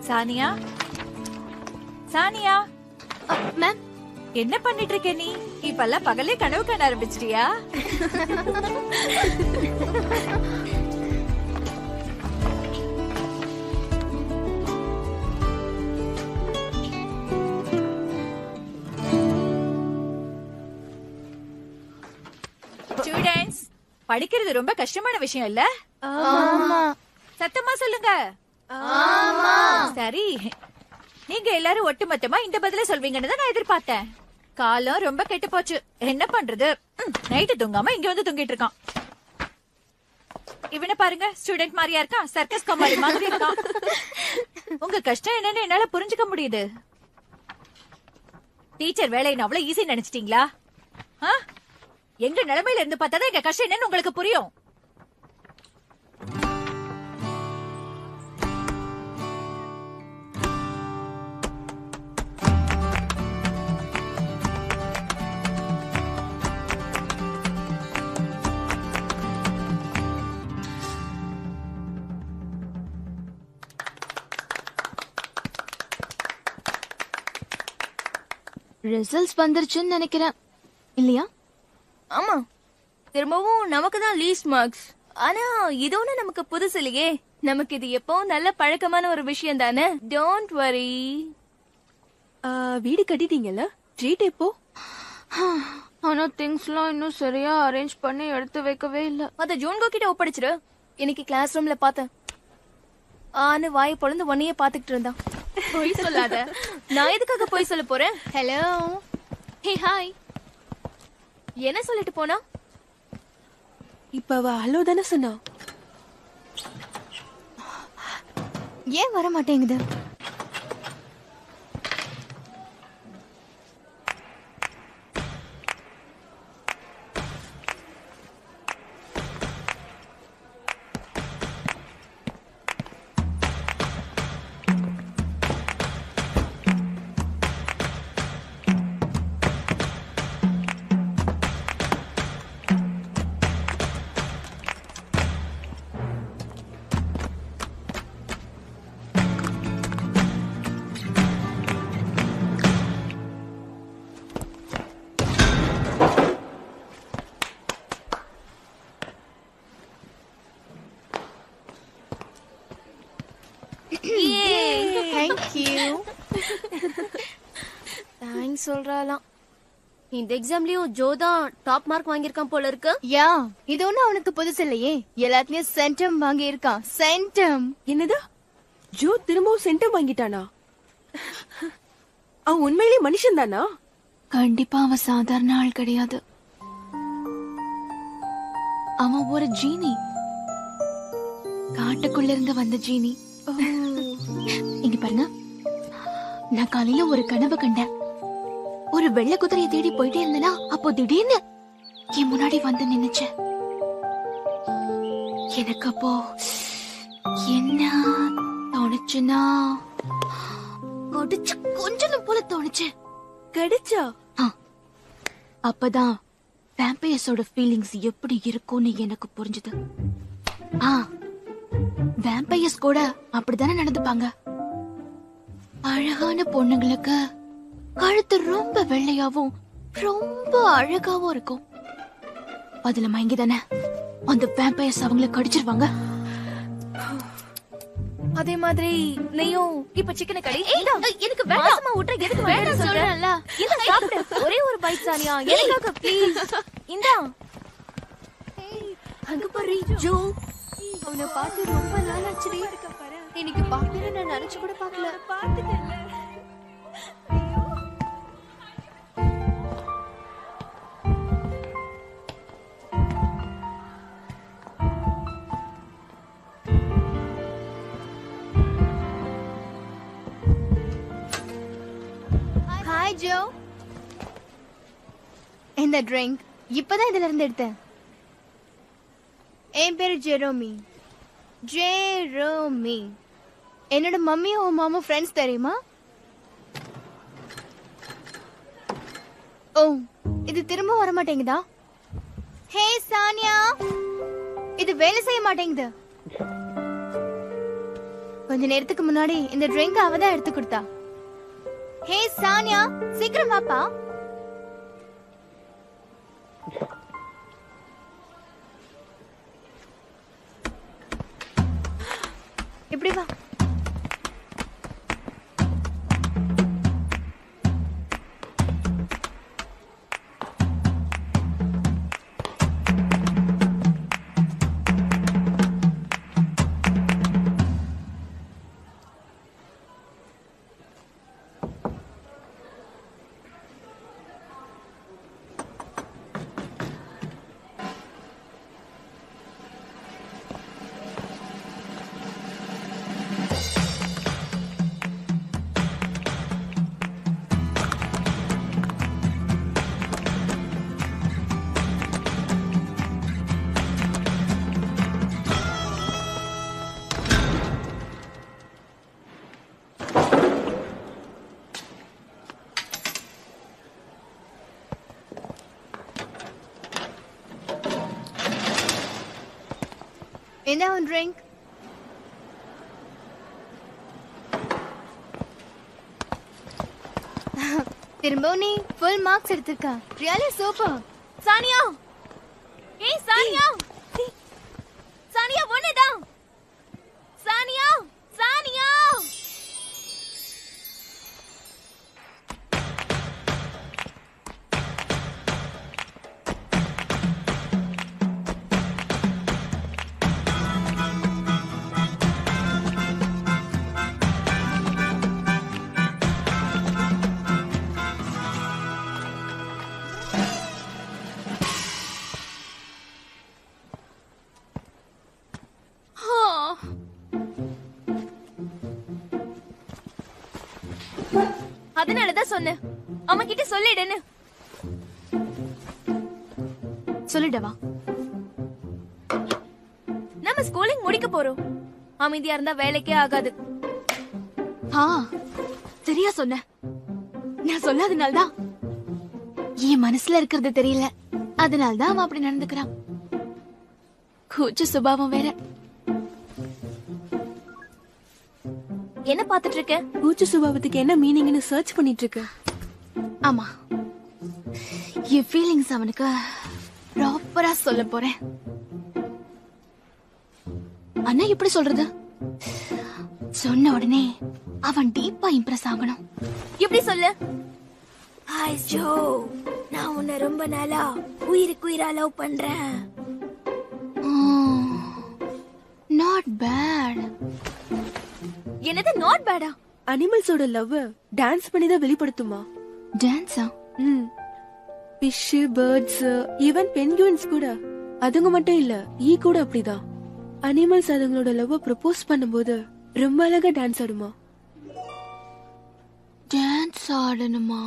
Sania, Sania ma'am, என்ன பண்ணிட்டு இருக்க நீ? இப்பெல்லாம் பகலே கனவு காண ஆரம்பிச்சிட்டியா? ஸ்டூடண்ட்ஸ், படிக்கிறது ரொம்ப கஷ்டமான விஷயம் இல்ல? சத்தமா சொல்லுங்க. சரி, நீங்க எல்லாரும் ஒட்டுமொத்தமா இந்த பதில சொல்வீங்கன்னு தான் நான் எதிர்பார்த்தேன். காலம் ரொம்ப கெட்டு போச்சு, என்ன பண்றது? நைட்டு தூங்காம இங்க வந்து தூங்கிட்டு இருக்கான். இவனை பாருங்க, ஸ்டூடெண்ட் மாதிரியா இருக்கான், சர்க்கஸ் காமெடி மாதிரி இருக்கான். உங்க கஷ்டம் என்னன்னு என்னால புரிஞ்சுக்க முடியுது. டீச்சர் வேலையை அவ்வளவு ஈஸி நினைச்சிட்டீங்களா? எங்க நிலைமையில இருந்து பார்த்தாதான் எங்க கஷ்டம் என்னன்னு உங்களுக்கு புரியும். ரிசல்ட்ஸ் வந்துருச்சுன்னு நினைக்கிறேன் இல்லையா? ஆமா, திரும்பவும் நமக்கு தான் லீஸ்ட் மார்க்ஸ். ஆனா இது ஒண்ணு நமக்கு புதுசு இல்லையே. நமக்கு இது எப்பவும் நல்ல பழக்கமான ஒரு விஷயம் தானே. Don't worry. வீடு கட்டிட்டீங்கல்ல, ட்ரீட் எப்போ? ஆனா திங்ஸ்லாம் இன்னும் சரியா அரேஞ்ச் பண்ணி எடுத்து வைக்கவே இல்ல. அத ஜூன்கோ கிட்ட ஒப்படைச்சிரு. இன்னைக்கு கிளாஸ் ரூம்ல பார்த்தேன். ஆனு வாயை பொளந்து உன்னையே பாத்துக்கிட்டு இருந்தான். பொய் சொல்லாத. நான் எதுக்காக பொய் சொல்ல போறேன்? Hello, hey hi. என்ன சொல்லிட்டு போனா? இப்ப அவ ஹலோ தானே சொன்னா. ஏன் வர மாட்டேங்குது? தேங்க்ஸ் சொல்றாளாம். இந்த எக்ஸாம்லயும் ஜோ தான் டாப் மார்க் வாங்கியிருக்கான் போல இருக்கு. யா, இது ஒண்ணு அவனுக்கு புதுசு இல்லையே. எல்லாத்துலயும் சென்டம் வாங்கி இருக்கான். சென்டம். என்னது, ஜோ திரும்பவும் சென்டம் வாங்கிட்டானா? அவன் உண்மையிலேயே மனுஷன் தானா? கண்டிப்பா அவன் சாதாரண ஆள் கிடையாது. அவன் ஒரு ஜீனி, காட்டுக்குள்ள இருந்து வந்த ஜீனி. இங்க பாருங்க, நான் காலையில ஒரு கனவு கண்டேன். ஒரு வெள்ளை குதிரையை தேடி போயிட்டே இருந்தேனா, அப்போ திடீர்னு என் முன்னாடி வந்து நின்னுச்சு. எனக்கு அப்போ என்ன தோணுச்சுன்னா, கடிச்சு கொஞ்சம் போல தோணுச்சு. கடிச்சா? அப்பதான் வேம்பயர்ஸோட ஃபீலிங்ஸ் எப்படி இருக்கும்னு எனக்கு புரிஞ்சுது. வேம்பயர்ஸ் கூட அப்படித்தானே நடந்துப்பாங்க. அழகான பொண்ணுங்களுக்கு கழுத்து ரொம்ப வெள்ளையாவும் ரொம்ப அழகாவும் இருக்கும். அதுல மயங்கி தானே அந்த வேம்பயர்ஸ் அவங்கள கடிச்சிருவாங்க. அதே மாதிரி நீயும் இப்ப சிக்கனை கடி. எனக்கு வேண்டாமா விட்டுற. எதுக்கு வேண்டாம் சொல்றேன்ல. இத சாப்பிடு. ஒரே ஒரு பைட் சானியா எனக்காக ப்ளீஸ். இந்தா. அங்க பாரு ஜோ. அவனை பார்த்து ரொம்ப நாள் ஆச்சுடி. இன்னைக்கு பாக்கல, நான் நினைச்சு கூட பார்க்கல. பார்த்துட்டேன்ல. ஹாய் ஜோ. இந்த ட்ரிங்க் இப்பதான் இதுல இருந்து எடுத்தேன். என் பேரு ஜெரோமி. ஜெரோமி. என்னோட மம்மியும் உன் மாமும் ஃப்ரெண்ட்ஸ் தெரியுமா? ஓ, இது திரும்ப வர மாட்டேங்குதா? ஹே சானியா, இது வேலை செய்ய மாட்டேங்குது. கொஞ்ச நேரத்துக்கு முன்னாடி இந்த ட்ரிங்க் அவ தான் எடுத்து கொடுத்தா. ஹே சானியா, சீக்கிரம் வாப்பா. இப்படி வா. என்ன உன் ட்ரிங்க்? திரும்பவும் நீ ஃபுல் மார்க்ஸ் எடுத்திருக்க. Really super. சானியா, ஏய் சானியா, சானியா ஒண்ணுதான். சானியா, சானியா. அதனாலதான் சொன்னேன், அம்மா கிட்ட சொல்லிடுன்னு. சொல்லிடவா? நம்ம ஸ்கூலிங் முடிக்க போறோம். அமைதியா இருந்தா வேலைக்கே ஆகாது. சரியா சொன்ன. நான் சொல்லாதனால்தான் என் மனசுல இருக்கிறது தெரியல. அதனால்தான் அவன் அப்படி நடந்துக்கிறான். கூச்ச சுபாவம் வேற. என்ன பாத்துட்டு இருக்க? கூச்ச சுபாவத்துக்கு என்ன மீனிங்னு சர்ச் பண்ணிட்டு இருக்க. ஆமா, என் ஃபீலிங்ஸ் அவனுக்கு ப்ராப்பரா சொல்ல போறேன். அண்ணா எப்படி சொல்றது? சொன்ன உடனே அவன் டீப்பா இம்ப்ரெஸ் ஆகணும். இப்படி சொல்லு. ஹாய் ஜோ, நான் உன்னை ரொம்ப நாளா உயிரா லவ் பண்றேன். Not bad. என்னது நாட் பேடா? அனிமல்ஸோட லவ் டான்ஸ் பண்ணி தான் வெளிப்படுத்துமா? டான்ஸா? ஃபிஷ், பேர்ட்ஸ், ஈவன் பென்குயின்ஸ் கூட. அதுங்க மட்டும் இல்ல, ஈ கூட அப்படிதான். அனிமல்ஸ் அதுங்களோட லவ் ப்ரப்போஸ் பண்ணும்போது ரொம்ப அழகா டான்ஸ் ஆடுமா. டான்ஸ் ஆடணுமா?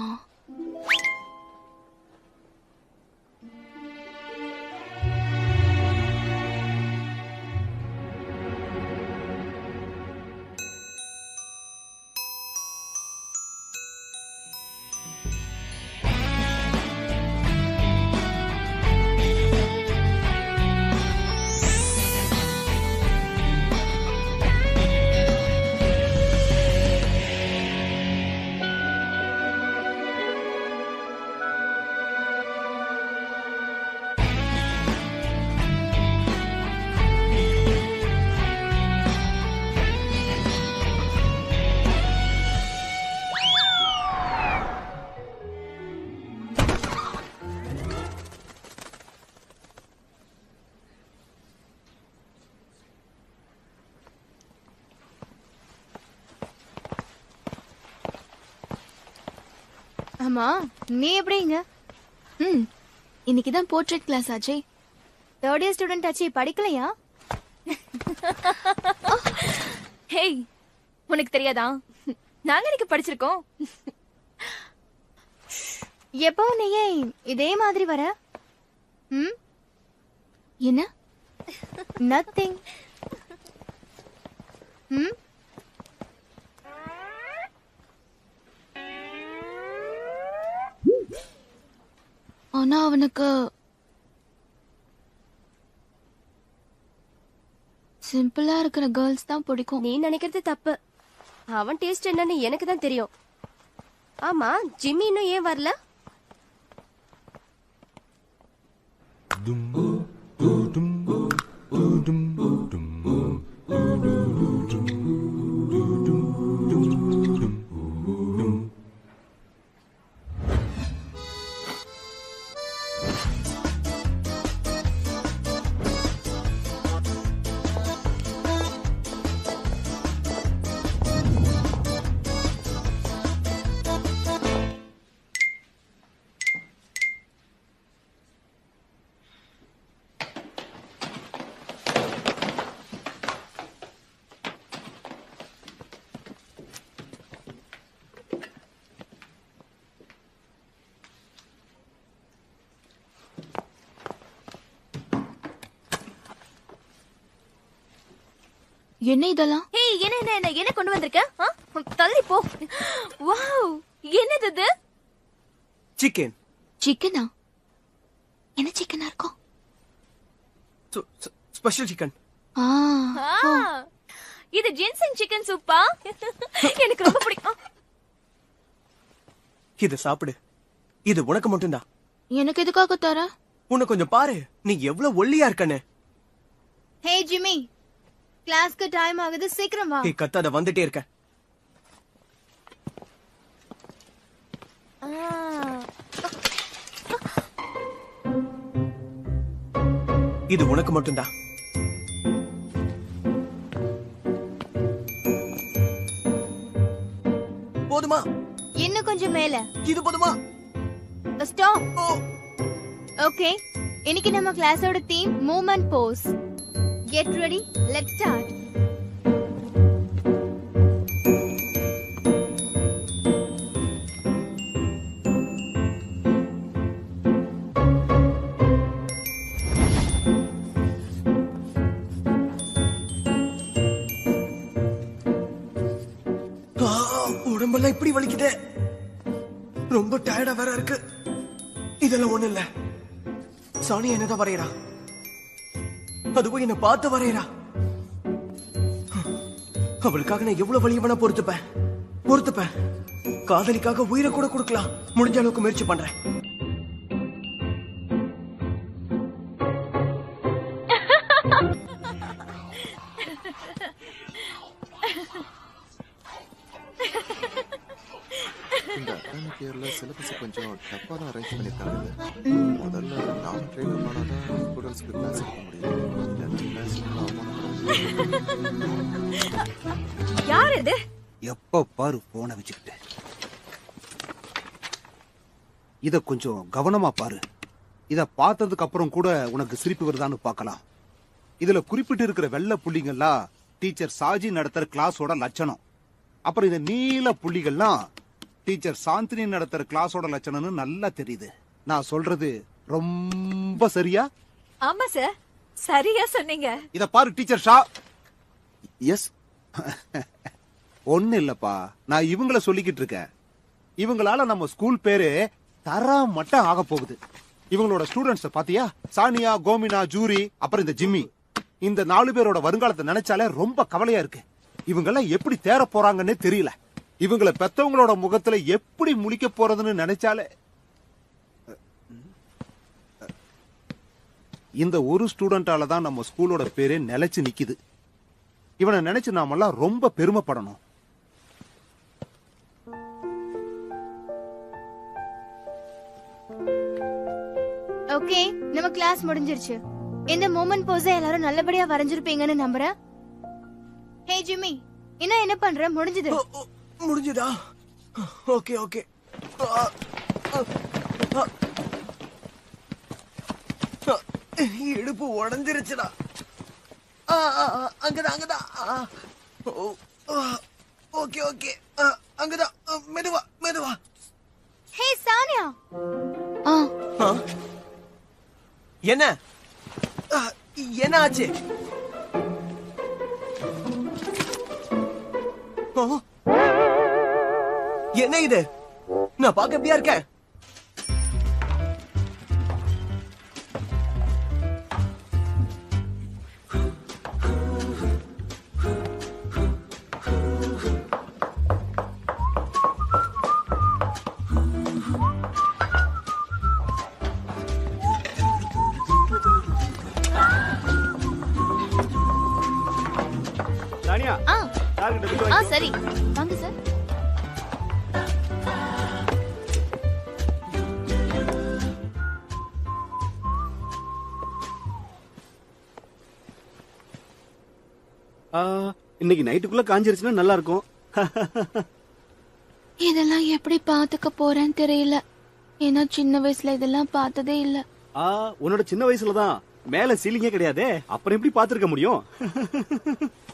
ஆமா, நீ எப்படிங்க? இன்னைக்குதான் போர்ட்ரேட் கிளாஸ் ஆச்சே. தேர்ட் இயர் ஸ்டூடெண்ட் ஆச்சு, படிக்கலையா? ஹேய், உனக்கு தெரியாதா? நாங்க இன்னைக்கு படிச்சிருக்கோம். எப்போ நீயே இதே மாதிரி வர? என்ன? நத்திங். ஆனா அவனுக்கு சிம்பிளா இருக்கிற கேர்ள்ஸ் தான் பிடிக்கும். நீ நினைக்கிறது தப்பு. அவன் டேஸ்ட் என்னன்னு எனக்கு தான் தெரியும். ஆமா, ஜிம்மி இன்னும் ஏன் வரல? என்ன இதெல்லாம்? ஹேய், என்ன என்ன என்ன என்ன கொண்டு வந்திருக்க? தள்ளி போ. வாவ், என்னது இது? சிக்கன். சிக்கனா? என்ன சிக்கனா இருக்கும்? Special chicken. இது ஜின்செங் சிக்கன் சூப்பா? எனக்கு ரொம்ப பிடிக்கும். இத சாப்பிடு. இது உனக்கு மட்டும்தான். எனக்கு எதுக்காக தர? உன்னை கொஞ்சம் பாரு, நீ எவ்வளவு ஒல்லியா இருக்கன்னு. ஹே ஜிம்மி, கிளாஸ்க்கு டைம் ஆகுது, சீக்கிரம் வா. நீ கத்தாத, வந்துட்டே இருக்க. இது உனக்கு மட்டும்தான். போதுமா? இன்னும் கொஞ்சம் மேல. இது போதுமா? ஸ்டாப். ஓ, ஓகே, இன்னைக்கு நம்ம கிளாஸோட theme movement pose. Get ready, let's start. உடம்பெல்லாம் இப்படி வலிக்குதே. ரொம்ப டயர்டா வேற இருக்கு. இதெல்லாம் ஒண்ணு இல்ல. சாணி என்னதான் வரையறா, அதுவும் என்ன பார்த்து வரையறா. அவளுக்காக நான் எவ்வளவு வலிய வேணா பொறுத்துப்பேன். காதலிக்காக உயிரை கூட கொடுக்கலாம். முடிஞ்ச அளவுக்கு முயற்சி பண்றேன். இந்த அகாடமிக் இயர்ல சிலபஸ் கொஞ்சம் டப்பா தான் அரேஞ்ச் பண்ணிருக்காங்க. முதல்ல நான் ட்ரெயின் பண்ணாதான் ஸ்டூடெண்ட்ஸ்க்கு கிளாஸ் எடுக்க முடியும். யார் இது? எப்ப பாரு போனை வச்சுக்கிட்டு. இத கொஞ்சம் கவனமா பாரு. இத பார்த்ததுக்கு அப்புறம் கூட உனக்கு சிரிப்பு வருதான்னு பார்க்கலாம். இதுல குறிப்பிட்டு இருக்கிற வெள்ளை புள்ளிங்கெல்லாம் டீச்சர் சாஜி நடத்துற கிளாஸோட லட்சணம். அப்புறம் இந்த நீல புள்ளிகள்லாம் டீச்சர் சாந்தினி நடத்துற கிளாஸோட லட்சணம்னு நல்லா தெரியுது. நான் சொல்றது ரொம்ப சரியா? ஆமா சார், சரியா சொன்னீங்க. இத பாரு டீச்சர் ஷா. எஸ். ஒண்ணு இல்லப்பா, நான் இவங்கள சொல்லிக்கிட்டு இருக்கேன். இவங்களால நம்ம ஸ்கூல் பேரு தர மட்டும் ஆக போகுது. இவங்களோட ஸ்டூடெண்ட்ஸ் பாத்தியா? சானியா, கோமினா, ஜூரி, அப்புறம் இந்த ஜிம்மி. இந்த 4 பேரோட வருங்காலத்தை நினைச்சாலே ரொம்ப கவலையா இருக்கு. இவங்கெல்லாம் எப்படி தேற போறாங்கன்னு தெரியல. இவங்கள பெத்தவங்களோட முகத்துல எப்படி முழிக்க போறதுன்னு நினைச்சாலே. இந்த ஒரு ஸ்டூடெண்டால தான் நம்ம ஸ்கூலோட பேரே நிலைச்சு நிக்குது. இவனை நினைச்சு நாமெல்லாம் ரொம்ப பெருமைப்படணும். ஓகே, நம்ம கிளாஸ் முடிஞ்சிருச்சு. இந்த மூமெண்ட் போஸை எல்லாரும் நல்லபடியா வரைஞ்சிருப்பீங்கன்னு நம்புறேன். ஹே ஜிம்மி, என்ன பண்ற? முடிஞ்சது. முடிஞ்சுதா? Okay okay. இடுப்பு உடஞ்சிருச்சுடா. அங்கதான். ஓகே ஓகே, அங்கதான். மெதுவா. ஹே சானியா. என்ன ஆச்சு? என்ன இது? நான் பார்க்க எப்படியா இருக்கேன்? சரி, வாங்க சார். இன்னைக்கு நைட்டுக்குள்ள காஞ்சிருச்சுன்னா நல்லா இருக்கும். இதெல்லாம் எப்படி பாத்துக்க போறேன்னு தெரியல. ஏன்னா சின்ன வயசுல இதெல்லாம் பார்த்ததே இல்ல. உன்னோட சின்ன வயசுலதான் மேல சீலிங்கே கிடையாதே, அப்புறம் எப்படி பாத்துருக்க முடியும்?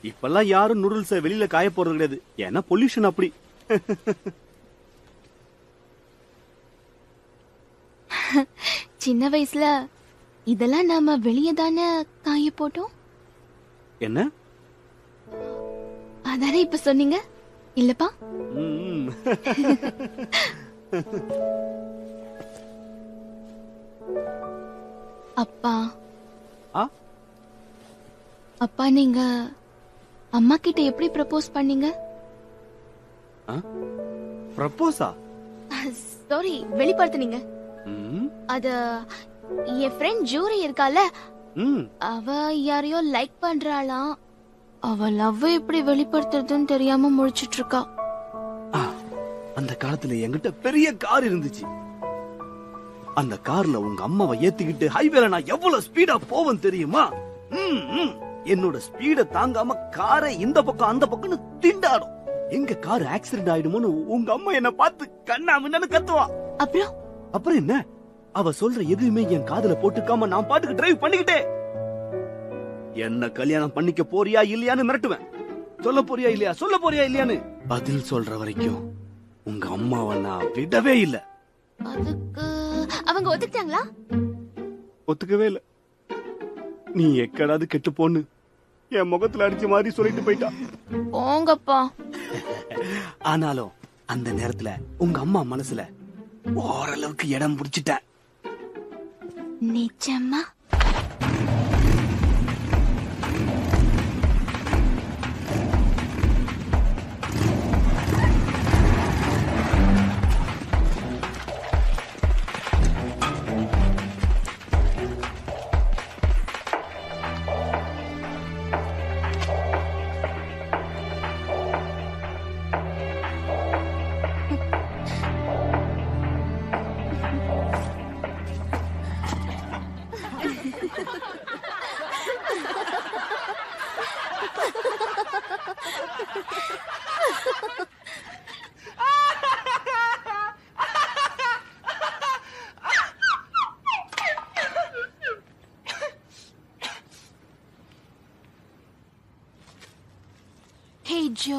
இப்பெல்லாம் யாரும் நூடுல்ஸ வெளியில காய போறது கிடையாது, ஏன்னா பொல்யூஷன் அப்படி. சின்ன வயசுல இதெல்லாம் நாம வெளியே தானே காய போட்டோம். என்ன? அதானே இப்ப சொன்னீங்க இல்லப்பா? அப்பா அப்பா, நீங்க அம்மா கிட்ட எப்படி ப்ரப்போஸ் பண்ணீங்க? ப்ரப்போஸா? சாரி, வெளிப்படுத்துனீங்க. ம், அத என் ஃப்ரெண்ட் ஜூரி இருக்கால, ம். அவ யாரையோ லைக் பண்றாளாம். அவ லவ் எப்படி வெளிப்படுத்துறதுன்னு தெரியாம முழிச்சிட்டு இருக்கா. ஆ, அந்த காலத்துல என்கிட்ட பெரிய கார் இருந்துச்சு. அந்த கார்ல உங்க அம்மாவை ஏத்திக்கிட்டு ஹைவேல நான் எவ்வளவு ஸ்பீடா போவேன் தெரியுமா? ம், ம். என்னோட ஸ்பீட தாங்காம காரை இந்த பக்கம் அந்த பக்கம்னு திண்டாடும். எங்க கார் ஆக்சிடென்ட் ஆயிடுமோன்னு உங்க அம்மா என்ன பார்த்து கண்ணா முன்னு கத்துவா. அப்புறம் என்ன, அவ சொல்ற எதுவுமே என் காதுல போட்டுக்காம நான் பாட்டுக்கு டிரைவ் பண்ணிக்கிட்டே என்ன கல்யாணம் பண்ணிக்க போறியா இல்லையான்னு மிரட்டுவேன். சொல்ல போறியா இல்லையா, சொல்ல போறியா இல்லையான்னு பதில் சொல்ற வரைக்கும் உங்க அம்மாவை நான் விடவே இல்ல. அதுக்கு அவங்க ஒத்துக்கிட்டாங்களா? ஒத்துக்கவே இல்ல. நீ எக்கடாது கெட்டு போன்னு என் முகத்துல அடிச்ச மாதிரி சொல்லிட்டு போயிட்டா. போங்கப்பா. ஆனாலும் அந்த நேரத்துல உங்க அம்மா மனசுல ஓரளவுக்கு இடம் பிடிச்சிட்டேன். நிஜமா? हे जो,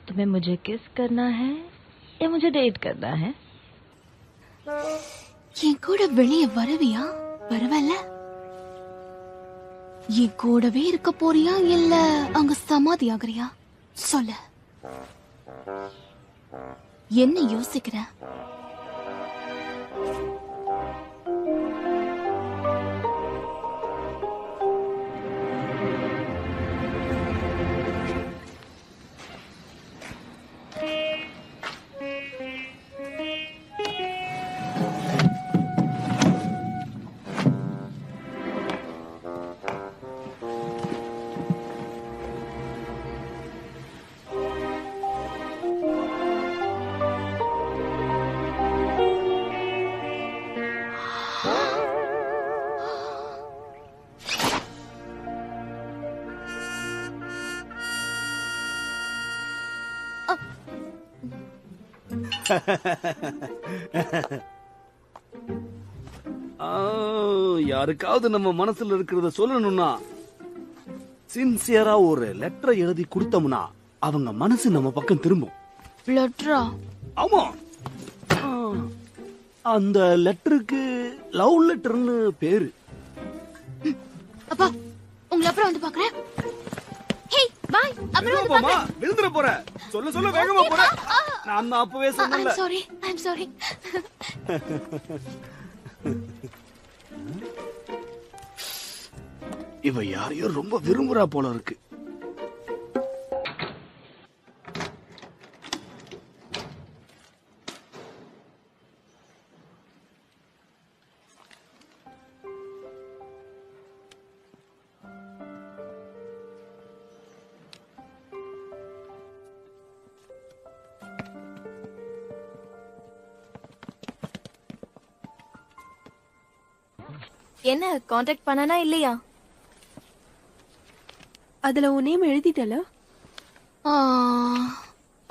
तुम्हें मुझे किस करना है या मुझे डेट करना है? என் கூட வெளியே வருவியா? பரவாயில்ல. என் கூடவே இருக்க போறியா இல்ல அங்க சமாதி ஆகுறியா? சொல்லு. என்ன யோசிக்கிற? யாருக்காவது நம்ம மனசுல இருக்கிறத சொல்லணும்னா சின்சியரா ஒரு லெட்டரை எழுதி கொடுத்தோம்னா அவங்க மனசு நம்ம பக்கம் திரும்பும். லெட்டரா? ஆமா. அந்த லெட்டருக்கு லவ் லெட்டர்னு பேரு. அப்பா, உங்களை அப்புறம் வந்து பாக்குறேன். ஹே, பை. அப்புறம் வந்து பாக்குறேன். விழுந்துற போற. சொல்ல சொல்ல வேகமா போற. நான் அப்பவே சொன்னேன்ல. I'm sorry. இவ யாரையோ ரொம்ப விரும்புறா போல இருக்கு. என்ன காண்டாக்ட் பண்ணனா இல்லையா? அதுல உன் நேம் எழுதிட்டல?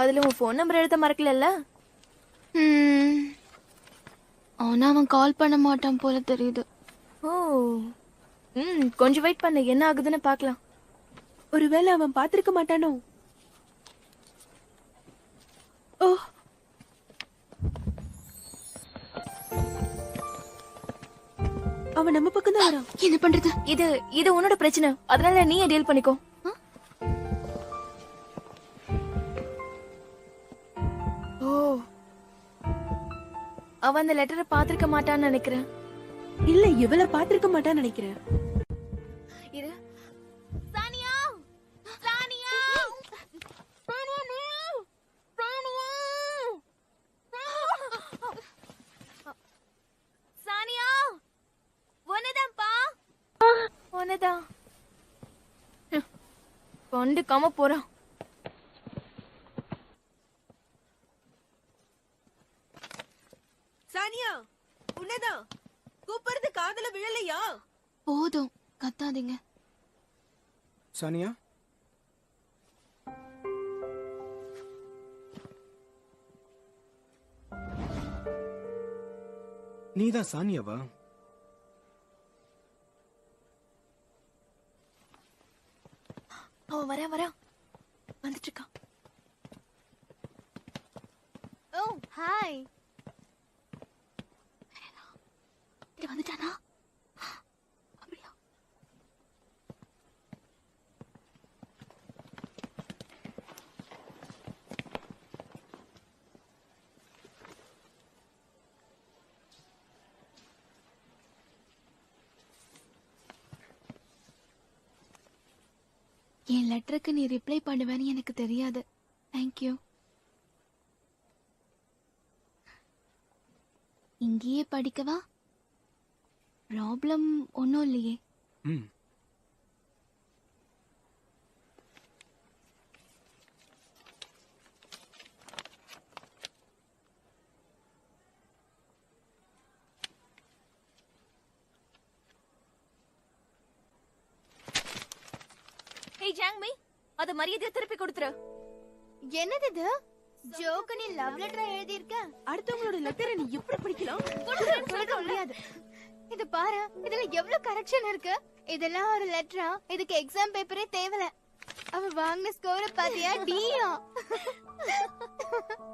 அதுல உன் போன் நம்பர் எழுத மறக்கலல்ல? ஆனா அவன் கால் பண்ண மாட்டான் போல தெரியுது. ஓ, கொஞ்சம் வெயிட் பண்ணு, என்ன ஆகுதுன்னு பாக்கலாம். ஒருவேளை அவன் பாத்திருக்க மாட்டானோ? ஓ, அவன் நம்ம பக்கம் தான் வரான். என்ன பண்றது? இது உன்னோட பிரச்சனை, அதனால நீயே டீல் பண்ணிக்கோ. ஓ, அவன் அந்த லெட்டரை பாத்திருக்க மாட்டான்னு நினைக்கிறேன். இல்ல, இவள பாத்திருக்க மாட்டான்னு நினைக்கிறேன். இரு. சானியா, சானியா, சானியா, சானியா. கண்டுக்காம போறான். சானியா உன்னதான் கூப்பிடுறது காதுல விழலையா? போதும், கத்தாதீங்க. சானியா, நீதான் சானியாவா? அவன் வரா வந்துட்டு இருக்கான். ஓ ஹாய். இங்க வந்துட்டானா? அப்படியா? என் லெட்டருக்கு நீ ரிப்ளை பண்ணுவேன்னு எனக்கு தெரியாது. தேங்க்யூ. இங்கேயே படிக்கவா? ப்ராப்ளம் ஒன்றும் இல்லையே. ம். ஹே ஜாங்மி, அத மரியாதையா திருப்பி கொடுத்துரு. என்னது இது? ஜோக்கு நீ லவ் லெட்டர் எழுதி இருக்க? அடுத்தவங்களோட லெட்டரை நீ எப்படி படிக்கலாம்? சொல்ல முடியாது. இது பாரு, இதுல எவ்வளவு கரெக்ஷன் இருக்கு. இதெல்லாம் ஒரு லெட்டரா? இதுக்கு எக்ஸாம் பேப்பரே தேவல. அவ வாங்கின ஸ்கோர பாத்தியா? டியா.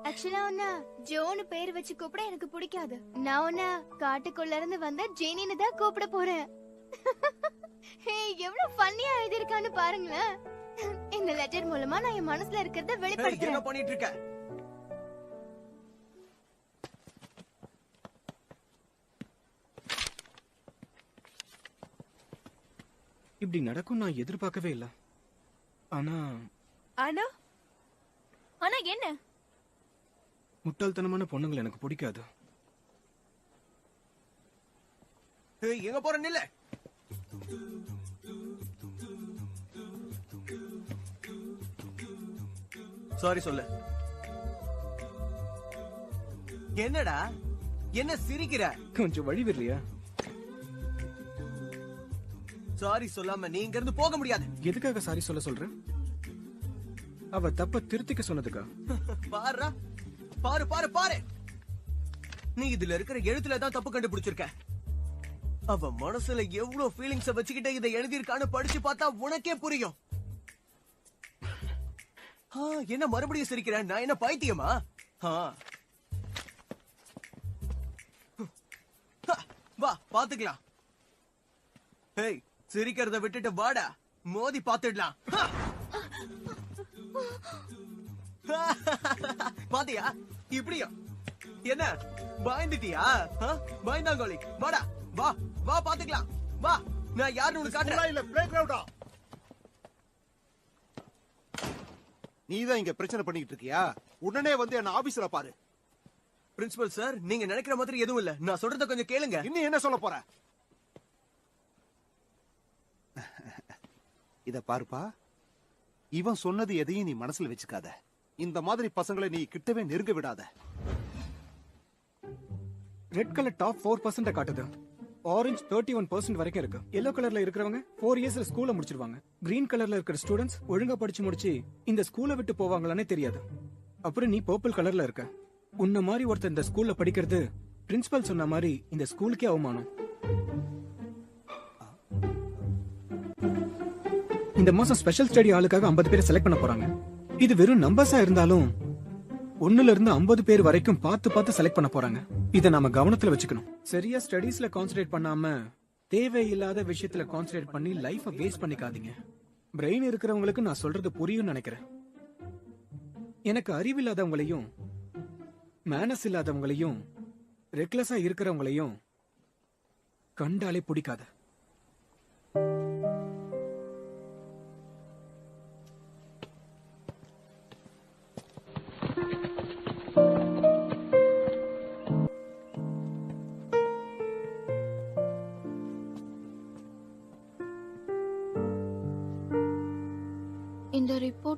ஆக்சுவலா உன்ன ஜோன்னு பேர் வச்சு கூப்பிட எனக்கு பிடிக்காது. நான் உன்ன காட்டுக்குள்ள இருந்து வந்த ஜெனின்னு தான் கூப்பிட போறேன். ஹே, எவ்வளவு ஃபன்னியா எழுதி இருக்கான்னு பாருங்களேன். இந்த லெட்டர் மூலமா நான் என் மனசுல இருக்கிறத வெளிப்படுத்துறேன். என்ன பண்ணிட்டு இருக்க? இப்படி நடக்கும் நான் எதிர்பார்க்கவே இல்ல. ஆனா ஆனா ஆனா என்ன? முட்டாள்தனமான பொண்ணுங்களை எனக்கு பிடிக்காது. எங்க போற நில்ல. சாரி சொல்ல. என்னடா என்ன சிரிக்கிற? கொஞ்சம் வழி வரலையா? சாரி சொல்லாம நீ இங்க இருந்து போக முடியாது. எதுக்காக சாரி சொல்ல சொல்ற? அவ தப்ப திருத்திக்க சொன்னதுக்கா? பாரு பாரு பாரு பாரு, நீ இதுல இருக்கிற எழுத்துல தான் தப்பு கண்டுபிடிச்சிருக்க. அவ மனசுல எவ்வளவு ஃபீலிங்ஸ வச்சுக்கிட்டு இதை எழுதியிருக்கான்னு படிச்சு பார்த்தா உனக்கே புரியும். என்ன மறுபடியும் சிரிக்கிற? நான் என்ன பைத்தியமா? வா பாத்துக்கலாம். ஹேய், சிரிக்கிறத விட்டுட்டு வாடா, மோதி பாத்துடலாம். பாத்தியா இப்படியா? என்ன பயந்துட்டியா? பயந்தாங்கோலி, வாடா வா வா பாத்துக்கலாம். வா, நான் யாருன்னு உனக்கு காட்டுறேன். இல்ல பிளே கிரவுண்டா. நீதான் இங்க பிரச்சனை பண்ணிட்டு இருக்கியா? உடனே வந்து என்ன ஆபீஸ்ல பாரு. பிரின்சிபல் சார், நீங்க நினைக்கிற மாதிரி எதுவும் இல்ல. நான் சொல்றத கொஞ்சம் கேளுங்க. இன்னும் என்ன சொல்ல போற? இத பாருப்பா, இவன் சொன்னது எதையும் நீ மனசுல வச்சுக்காத. இந்த மாதிரி பசங்களை நீ கிட்டவே நெருங்க விடாத. ரெட் கலர் டாப் 4% காட்டுது. ஆரஞ்சு 31% வரைக்கும் இருக்கு. எல்லோ கலர்ல இருக்கிறவங்க 4 இயர்ஸ்ல ஸ்கூல்ல முடிச்சிருவாங்க. கிரீன் கலர்ல இருக்கிற ஸ்டூடெண்ட்ஸ் ஒழுங்கா படிச்சு முடிச்சு இந்த ஸ்கூலை விட்டு போவாங்களானே தெரியாது. அப்புறம் நீ பர்பிள் கலர்ல இருக்க. உன்ன மாதிரி ஒருத்தர் இந்த ஸ்கூல்ல படிக்கிறது பிரின்சிபல் சொன்ன மாதிரி இந்த ஸ்கூலுக்கே அவமானம். இந்த மாசம் ஸ்பெஷல் ஸ்டடி ஆளுக்காக 50 பேரை செலக்ட் பண்ண போறாங்க. இது வெறும் நம்பர்ஸா இருந்தாலும் 1ல இருந்து 50 பேர் வரைக்கும் பார்த்து செலக்ட் பண்ண போறாங்க. இத நாம கவனத்துல வச்சுக்கணும். சரியா ஸ்டடீஸ்ல கான்சென்ட்ரேட் பண்ணாம தேவையில்லாத விஷயத்துல கான்சென்ட்ரேட் பண்ணி லைஃப வேஸ்ட் பண்ணிக்காதீங்க. பிரெயின் இருக்கிறவங்களுக்கு நான் சொல்றது புரியும் நினைக்கிறேன். எனக்கு அறிவில்லாதவங்களையும் மேனஸ் இல்லாதவங்களையும் ரெக்லஸா இருக்கிறவங்களையும் கண்டாலே பிடிக்காது.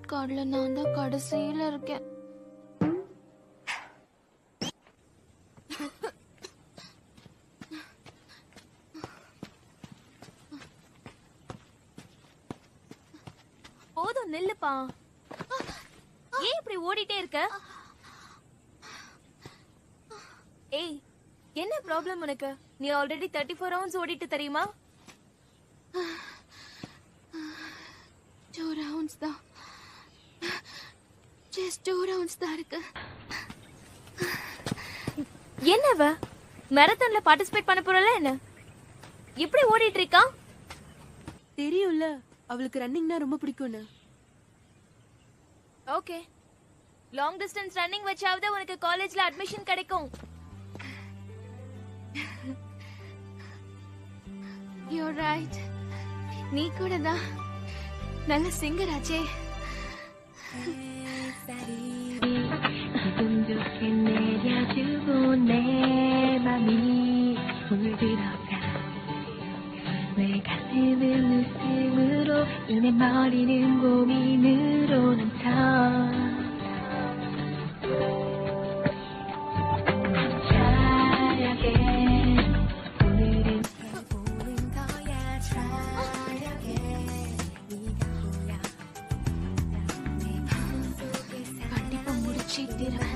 ரிப்போர்ட் கார்டுல நான் தான் கடைசியில இருக்கேன். போதும் நில்லுப்பா. ஏன் இப்படி ஓடிட்டே இருக்க? ஏய், என்ன ப்ராப்ளம் உனக்கு? நீ ஆல்ரெடி 34 ரவுண்ட்ஸ் ஓடிட்டு தெரியுமா? 2 ரவுண்ட்ஸ் தான். ஜஸ்ட் 2 ரவுண்ட்ஸ் தான் இருக்கு. என்னவ மேரத்தான்ல பார்ட்டிசிபேட் பண்ண போறல என்ன? இப்படி ஓடிட்டு இருக்கா? தெரியும்ல அவளுக்கு ரன்னிங்னா ரொம்ப பிடிக்கும்னு. ஓகே, லாங் டிஸ்டன்ஸ் ரன்னிங் வச்சாவது உனக்கு காலேஜ்ல அட்மிஷன் கிடைக்கும். You're right. நீ கூட தான் நல்ல சிங்கர் ஆச்சே. 기분 좋게 내려주고 내 맘이 물들어가 내 가슴은 웃음으로 이내 머리는 고민으로 넘쳐 차라게 오늘은 보는 거야 차라게 네가 보여 내 마음속에 கண்டிப்பா முடிச்சே தீரேன்.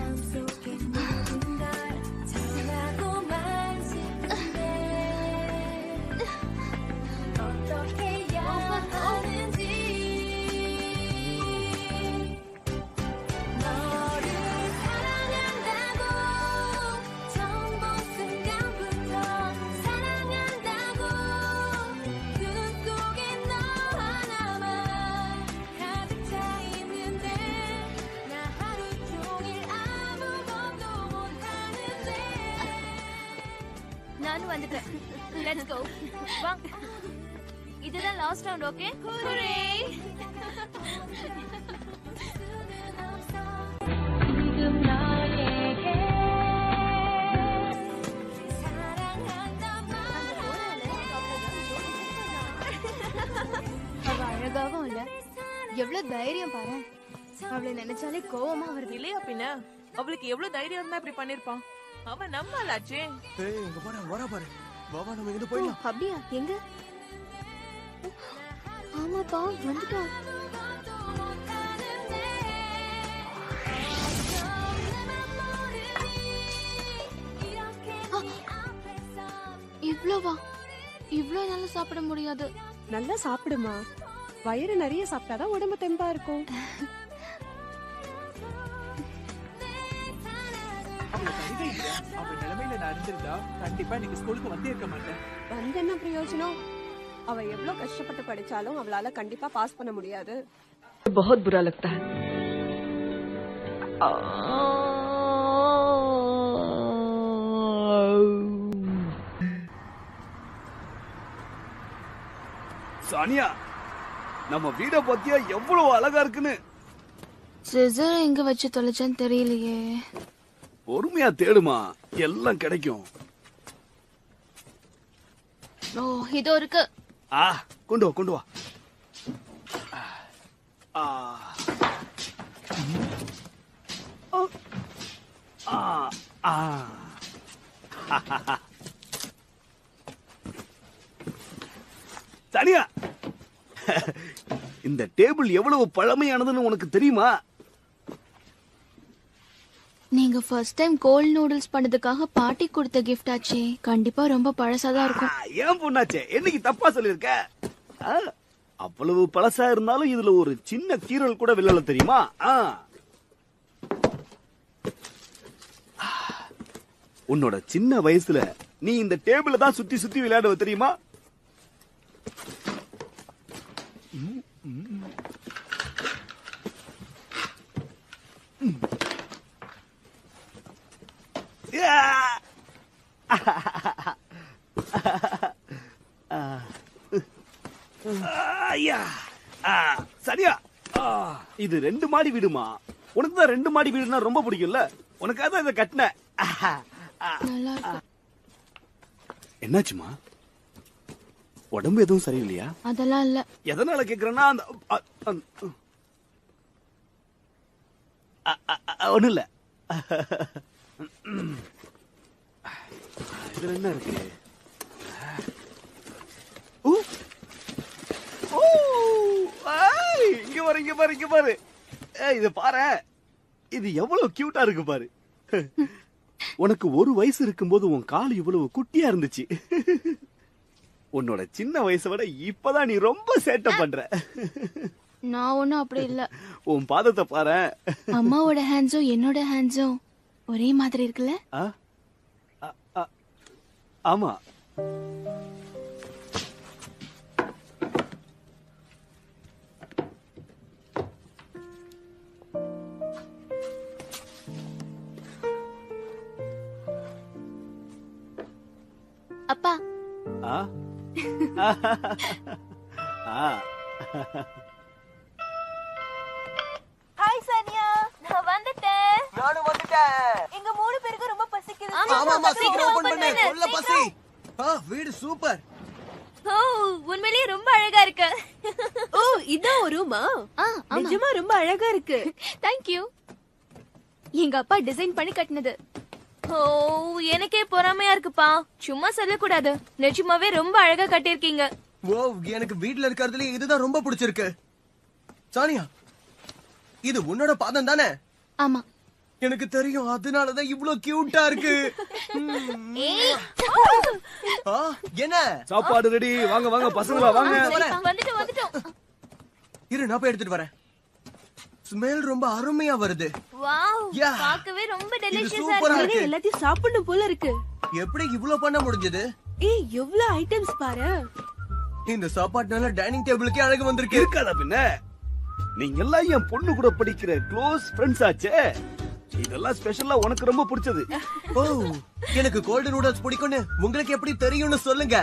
நானும் வந்துட்டேன். Let's go. வா. இதுதான் லாஸ்ட் ரவுண்ட். ஓகே, ஹூரே. 지금 너에게 அவ அழகாவும் இல்ல, எவ்வளவு தைரியம் பாரு. அவளை நினைச்சாலே கோவமா வருது. இல்லையா பின்ன? அவளுக்கு எவ்வளவு தைரியம் இருந்தா இப்படி பண்ணிருப்பான்? அவன் நம்மளாச்சே. ஏய் இங்க பாரு வரா பாரு. வாவா நம்ம இங்க போயிடலாம். அப்படியா? எங்க? ஆமாப்பா, வந்துட்டோம். இவ்ளோவா? இவ்ளோ நல்லா சாப்பிட முடியாது. நல்லா சாப்பிடுமா. வயிறு நிறைய சாப்பிட்டாதான் உடம்பு தெம்பா இருக்கும். அவன் நிலைமையில நான் இருந்திருந்தா கண்டிப்பா நீங்க ஸ்கூலுக்கு வந்தே இருக்க மாட்டேன். வந்து என்ன பிரயோஜனம்? அவ எவ்வளவு கஷ்டப்பட்டு படிச்சாலும் அவளால கண்டிப்பா பாஸ் பண்ண முடியாது. बहुत बुरा लगता है. சானியா, நம்ம வீட பத்தியா எவ்வளவு அழகா இருக்குன்னு. சிசர் எங்க வச்சு தொலைச்சேன்னு தெரியலையே. பொறுமையா தேடுமா, எல்லாம் கிடைக்கும். ஓ, இதோ இருக்கு. ஆ, கொண்டு வா கொண்டு வா. ஆ. ஆ. ஆ. சானியா, இந்த டேபிள் எவ்வளவு பழமையானதுன்னு உனக்கு தெரியுமா? நீங்க ஃபர்ஸ்ட் டைம் கோல்ட் நூடுல்ஸ் பண்ணதுக்காக பாட்டி கொடுத்த கிஃப்ட் ஆச்சே. கண்டிப்பா ரொம்ப பழசாதான் இருக்கும். ஏன் பொண்ணாச்சே, என்னைக்கு தப்பா சொல்லிருக்க? அவ்வளவு பழசா இருந்தாலும் இதுல ஒரு சின்ன கீரல் கூட வில்லல தெரியுமா? உன்னோட சின்ன வயசுல நீ இந்த டேபிள தான் சுத்தி சுத்தி விளையாடுவ தெரியுமா? சரியா, இது 2 மாடி வீடுமா. உனக்கு தான் 2 மாடி வீடுனா ரொம்ப பிடிக்கும்ல, உனக்காக தான் இதை கட்டினேன். நல்லா இருக்கு. என்னாச்சுமா, உடம்பு எதுவும் சரியில்லையா? அதெல்லாம் இல்ல. எதனால கேக்குறேன்னா ஒண்ணும் இல்ல. இதுல என்ன இருக்கு? இங்க பாரு. இத பாரு. இது எவ்வளவு கியூட்டா இருக்கு பாரு. உனக்கு 1 வயசு இருக்கும்போது உன் கால் இவ்வளவு குட்டியா இருந்துச்சு. உன்னோட சின்ன வயசை விட இப்பதான் நீ ரொம்ப சேட்டை பண்ற. நான் ஒண்ணும் அப்படி இல்ல. உன் பாதத்தை பாரு. அம்மாவோட ஹேண்ட்ஸும் என்னோட ஹேண்ட்ஸும் ஒரே மாதிரி இருக்குல்ல? ஆமா. அப்பா. ஹாய் சானியா, நான் வந்துட்டேன். நானும் வந்துட்டேன். எங்க 3 பேருக்கு ரொம்ப பசிக்குது. ஆமா சீக்கிரம் ஓபன் பண்ணு. உள்ள பசி. வீடு சூப்பர். ஓ, உண்மையிலேயே ரொம்ப அழகா இருக்கு. ஓ, இதான் ஒரு ரூமா? நிஜமா ரொம்ப அழகா இருக்கு. Thank you. எங்க அப்பா டிசைன் பண்ணி கட்டினது. ஓ, எனக்கே பொறாமையா இருக்குப்பா. சும்மா சொல்லக்கூடாது. நிஜமாவே ரொம்ப அழகா கட்டியிருக்கீங்க. ஓ, எனக்கு வீட்ல இருக்கிறதுல இதுதான் ரொம்ப பிடிச்சிருக்கு. சானியா, இது உன்னோட பாதம் தானே? ஆமா. எனக்கு தெரியும், அதனாலதான் இவ்ளோ கியூட்டா இருக்கு. என்ன சாப்பாடு ரெடி. வாங்க பசங்களா வாங்க. வந்துட்டோம். இரு, நான் போய் எடுத்துட்டு வரேன். ஸ்மெல் ரொம்ப அருமையா வருது. Wow, Yeah. பார்க்கவே ரொம்ப இது டெலிஷியஸா சூப்பரா இருக்கு. இருக்கு. எல்லாத்தையும் சாப்பிடணும் போல இருக்கு. எப்படி இவ்ளோ பண்ண முடிஞ்சது? ஏய், எவ்வளவு ஐட்டம்ஸ் பாரு. இந்த சாப்பாட்டுனால டைனிங் டேபிளுக்கே அழகு வந்திருக்கு. இருக்காதா பின்ன? நீங்க எல்லாம் என் பொண்ணு கூட படிக்கிற க்ளோஸ் ஃப்ரெண்ட்ஸ் ஆச்சே. இதெல்லாம் ஸ்பெஷலா உனக்கு ரொம்ப பிடிச்சது. ஓ, எனக்கு கோல்டு நூடல்ஸ் பிடிக்கும்னு உங்களுக்கு எப்படி தெரியும்னு சொல்லுங்க.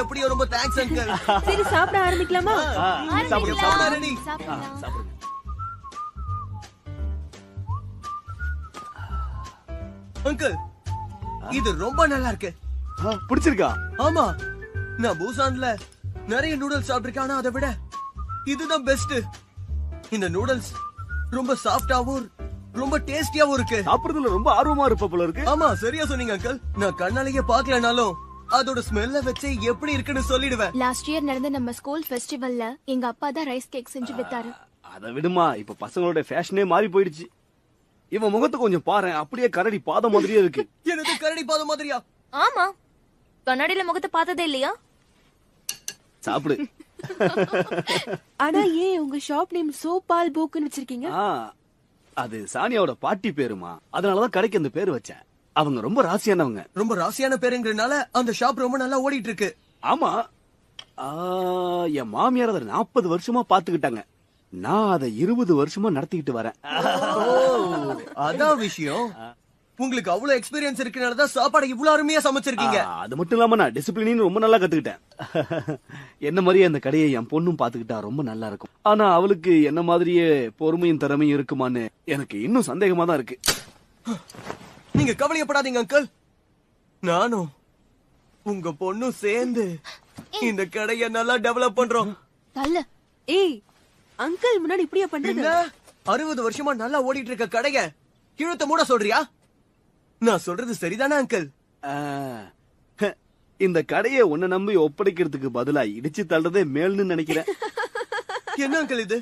எப்படியோ ரொம்ப தேங்க்ஸ் அங்கிள். சரி, சாப்பிட ஆரம்பிக்கலாமா? சாப்பிடுங்க. ரெடி. சாப்பிடுங்க. அங்கிள், இது ரொம்ப நல்லா இருக்கு. பிடிச்சிருக்கா? ஆமா, நான் பூசான்ல நிறைய நூடல்ஸ் சாப்பிட்டிருக்கேன். ஆனா அதை விட இதுதான் பெஸ்ட். இந்த நூடல்ஸ் ரொம்ப சாஃப்டாவும் ரொம்ப டேஸ்டியாவும் இருக்கு. சாப்பிடுறதுல ரொம்ப ஆர்வமா இருப்ப போல இருக்கு. ஆமா, சரியா சொன்னீங்க அங்கிள். நான் கண்ணாலேயே பாக்கலனாலும் அதோட ஸ்மெல்ல வச்சு எப்படி இருக்குன்னு சொல்லிடுவேன். லாஸ்ட் இயர் நடந்த நம்ம ஸ்கூல் ஃபெஸ்டிவல்ல எங்க அப்பா தான் ரைஸ் கேக் செஞ்சு வித்தாரு. அத விடுமா, இப்ப பசங்களோட ஃபேஷனே மாறி போயிடுச்சு. இவன் முகத்தை கொஞ்சம் பாரு, அப்படியே கரடி பாதம் மாதிரியே இருக்கு. எனக்கு கரடி பாதம் மாதிரியா? ஆமா, கண்ணாடியில முகத்தை பார்த்ததே இல்லையா? சாப்பிடு. ஆனா ஏன் உங்க ஷாப் நேம் சோபால் போக்குன்னு வச்சிருக்கீங்க? அது சானியாவோட பாட்டி பேருமா, அதனாலதான் கடைக்கு அந்த பேரு வச்சேன். அவங்க ரொம்ப ராசியானவங்க. ரொம்ப ராசியான பேருங்கிறதுனால அந்த ஷாப் ரொம்ப நல்லா ஓடிட்டு இருக்கு. ஆமா, என் மாமியார் அதை 40 வருஷமா பாத்துக்கிட்டாங்க. நான் அதை 20 வருஷமா நடத்திக்கிட்டு வரேன். அதான் விஷயம். உங்களுக்கு அவ்வளவு எக்ஸ்பீரியன்ஸ் இருக்கனாலதான் சாப்பாடு இவ்வளவு அருமையா சமைச்சிருக்கீங்க. அது மட்டும் இல்லாம நான் டிசிப்ளின் ரொம்ப நல்லா கத்துக்கிட்டேன். என்ன மாதிரியே அந்த கடையை என் பொண்ணும் பாத்துக்கிட்டா ரொம்ப நல்லா இருக்கும். ஆனா அவளுக்கு என்ன மாதிரியே பொறுமையும் திறமையும் இருக்குமான்னு எனக்கு இன்னும் சந்தேகமா தான் இருக்கு. நீங்க கவலையப்படாதீங்க அங்கிள். நானும் உங்க பொண்ணும் சேர்ந்து இந்த கடையை நல்லா டெவலப் பண்றோம். ஏய், அங்கிள் முன்னாடி இப்படியா பண்றது? 60 வருஷமா நல்லா ஓடிட்டு இருக்க கடையை கிழத்த மூட சொல்றியா? நான் சொல்றது சரிதானே அங்கிள்? இந்த கடையை உன்னை நம்பி ஒப்படைக்கிறதுக்கு பதிலா இடிச்சு தள்ளுறதே மேல்னு நினைக்கிறேன். என்ன அங்கிள் இது?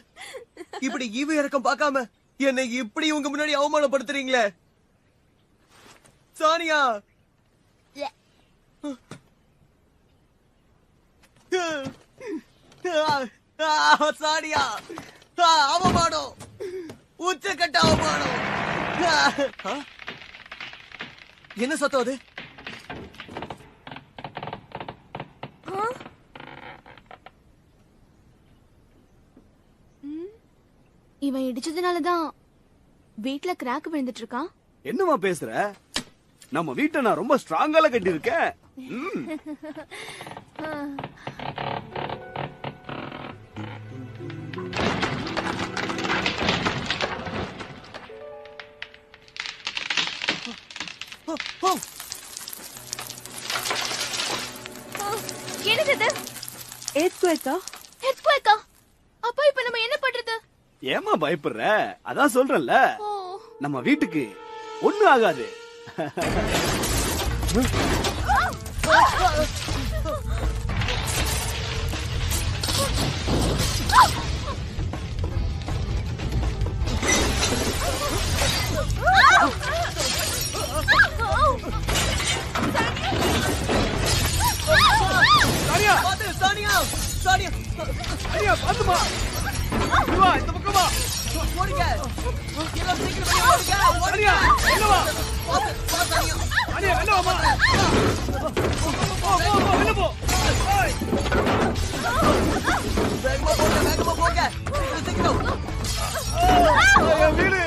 இப்படி ஈவு இறக்கம் பார்க்காம என்னை இப்படி உங்க முன்னாடி அவமானப்படுத்துறீங்களே. சானியா, சானியா, அவமானம், உச்சக்கட்ட அவமானம். என்ன சத்தம் அது? இவன் இடிச்சதுனாலதான் வீட்ல கிராக் விழுந்துட்டு இருக்கான். என்னமா பேசுற? நம்ம வீட்டை நான் ரொம்ப ஸ்ட்ராங்கால கட்டி இருக்கேன். என்னது? எர்த்குவேக்கா? எர்த்குவேக்கா? அப்பா இப்ப நம்ம என்ன பண்றது? ஏமா பயப்படுற? அதான் சொல்றேன்ல, நம்ம வீட்டுக்கு ஒண்ணு ஆகாது. சானியா பாத்து சானியா சானியா ஐயா பாத்துமா, வா இந்த பக்கம் வா. ஓடுங்க எல்லாம் சீக்கிரம் ஓடுங்க சானியா என்ன வா, பாத்து பா சானியா சானியா என்ன வாமா, போ என்ன போ. ஏய் வேகமா போங்க சீக்கிரம். என் வீடு.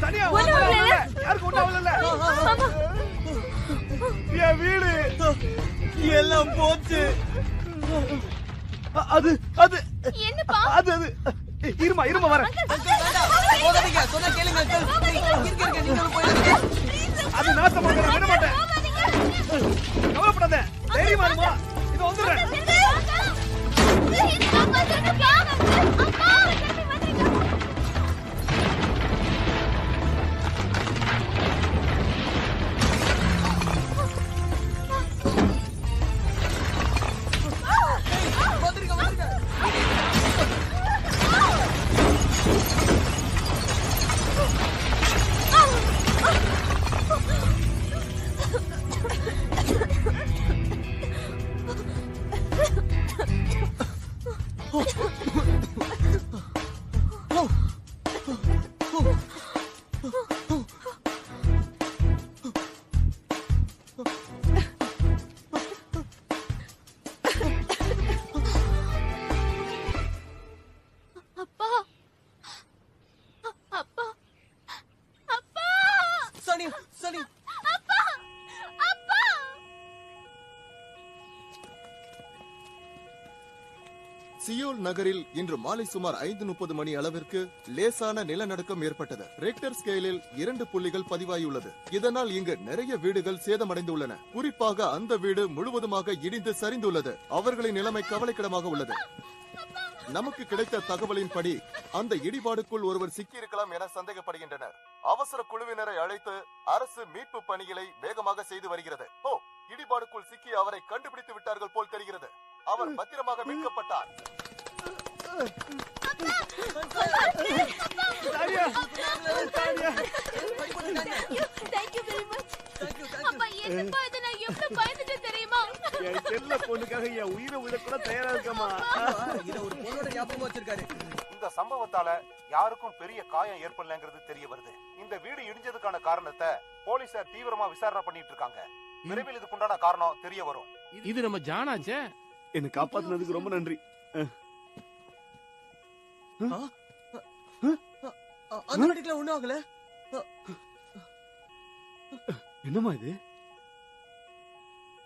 தனியா யாருக்கு ஒண்ணாவல, என் வீடு எல்லாம் போச்சு. அது அது என்னப்பா? அது அது இருமா வரேன். போகாதீங்க சொன்னா கேளுங்க அங்கிள். இருங்க நீங்க போயிடுங்க. அது நாசமாக நான் விட மாட்டேன். கவலைப்படாத, தைரியமா இருமா, இது வந்துடுறேன். சியோல் நகரில் இன்று மாலை சுமார் 5:30 மணி அளவிற்கு லேசான நிலநடுக்கம் ஏற்பட்டது. ரெக்டர் ஸ்கேலில் 2 புள்ளிகள் பதிவாகியுள்ளது. இதனால் இங்கு நிறைய வீடுகள் சேதமடைந்துள்ளன. குறிப்பாக அந்த வீடு முழுவதுமாக இடிந்து சரிந்துள்ளது. அவர்களின் நிலைமை கவலைக்கிடமாக உள்ளது. நமக்கு கிடைத்த தகவலின்படி அந்த இடிபாடுக்குள் ஒருவர் சிக்கியிருக்கலாம் என சந்தேகப்படுகின்றனர். அவசர குழுவினரை அழைத்து அரசு மீட்பு பணிகளை வேகமாக செய்து வருகிறது. இடிபாடுக்குள் சிக்கி அவரை கண்டுபிடித்து விட்டார்கள் போல் தெரிகிறது. அவர் பத்திரமாக மீட்கப்பட்டார். பொண்ணுக்காக என் உயிரை விட கூட தயாரா இருக்கமா. இந்த சம்பவத்தால யாருக்கும் பெரிய காயம் ஏற்படலங்கிறது தெரிய வருது. இந்த வீடு இடிஞ்சதுக்கான காரணத்தை போலீசார் தீவிரமா விசாரணை பண்ணிட்டு இருக்காங்க. விரைவில் இதுக்குண்டான காரணம் தெரிய வரும். இது நம்ம ஜானாச்சே. என்ன காப்பாத்துனதுக்கு ரொம்ப நன்றி. அந்த வீட்டுல ஒண்ணும் ஆகல. என்னமா இது?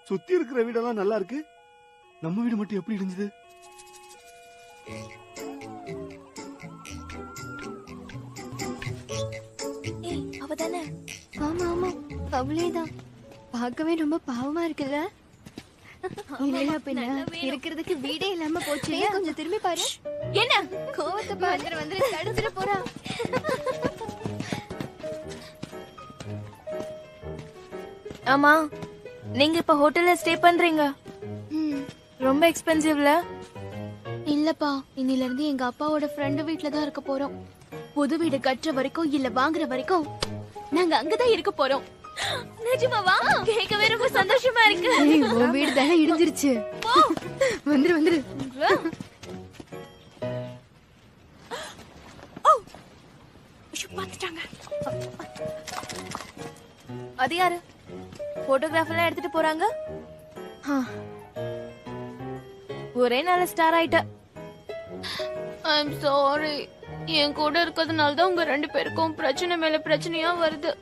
சுத்தி இருக்கிற வீடெல்லாம் நல்லா இருக்கு, நம்ம வீடு மட்டும் எப்படி இடிஞ்சது? அவதானே? ஆமா ஆமா அவளேதான். பார்க்கவே ரொம்ப பாவமா இருக்குல்ல? இல்ல பின்ன இருக்கிறதுக்கு வீடே இல்லாம போச்சு. கொஞ்சம் திரும்பி பாரு. என்ன கோவத்தை பாரு. வந்து தடுத்துட்டு போறா. ஆமா, நீங்க இப்ப ஹோட்டல்ல ஸ்டே பண்றீங்க. ரொம்ப எக்ஸ்பென்சிவ்ல? இல்லப்பா, இன்னில இருந்து எங்க அப்பாவோட ஃப்ரெண்ட் வீட்ல தான் இருக்க போறோம். புது வீடு கட்டுற வரைக்கும் இல்ல வாங்குற வரைக்கும் நாங்க அங்கதான் இருக்க போறோம். நிஜமாவா? கேட்கவே ரொம்ப சந்தோஷமா இருக்கு. உன் வீடு தானே இடிஞ்சிருச்சு. வந்துரு. அது யாரு? போட்டோகிராஃப் எல்லாம் எடுத்துட்டு போறாங்க. ஒரே நாள் ஸ்டார் ஆயிட்ட. I'm sorry. என் கூட இருக்கிறதுனால தான் உங்க 2 பேருக்கும் பிரச்சனை மேல பிரச்சனையா வருது.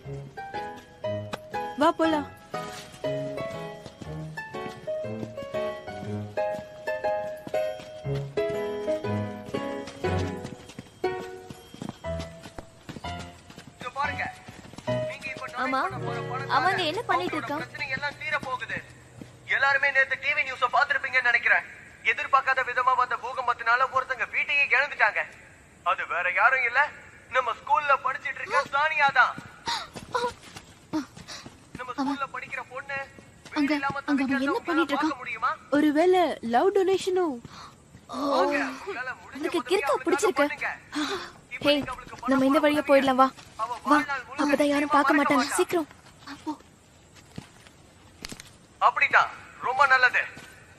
வா போலாம். பாருங்க, மாமா அவங்க என்ன பண்ணிட்டு இருக்கான்? பிரச்சனை எல்லாம் தீர போகுது. எல்லாருமே நேத்து டிவி நியூஸ பாத்திருப்பீங்கன்னு நினைக்கிறேன். எதிர்பார்க்காத விதமா வந்த பூகம்பத்தினால ஒருத்தங்க வீட்டையே இழந்துட்டாங்க. அது வேற யாரும் இல்ல, நம்ம ஸ்கூல்ல படிச்சிட்டு இருக்க சானியா தான். நம்ம ஸ்கூல்ல படிக்கிற பொண்ணு அங்க அங்க அவன் என்ன பண்ணிட்டு இருக்கான்? முடியுமா? ஒருவேளை லவ் டொனேஷனோ? உனக்கு கிறுக்கா பிடிச்சிருக்கு. ஹே, நம்ம இந்த வழியா போயிடலாம். வா வா, அப்பதான் யாரும் பார்க்க மாட்டாங்க. சீக்கிரம். அப்படிதான், ரொம்ப நல்லது.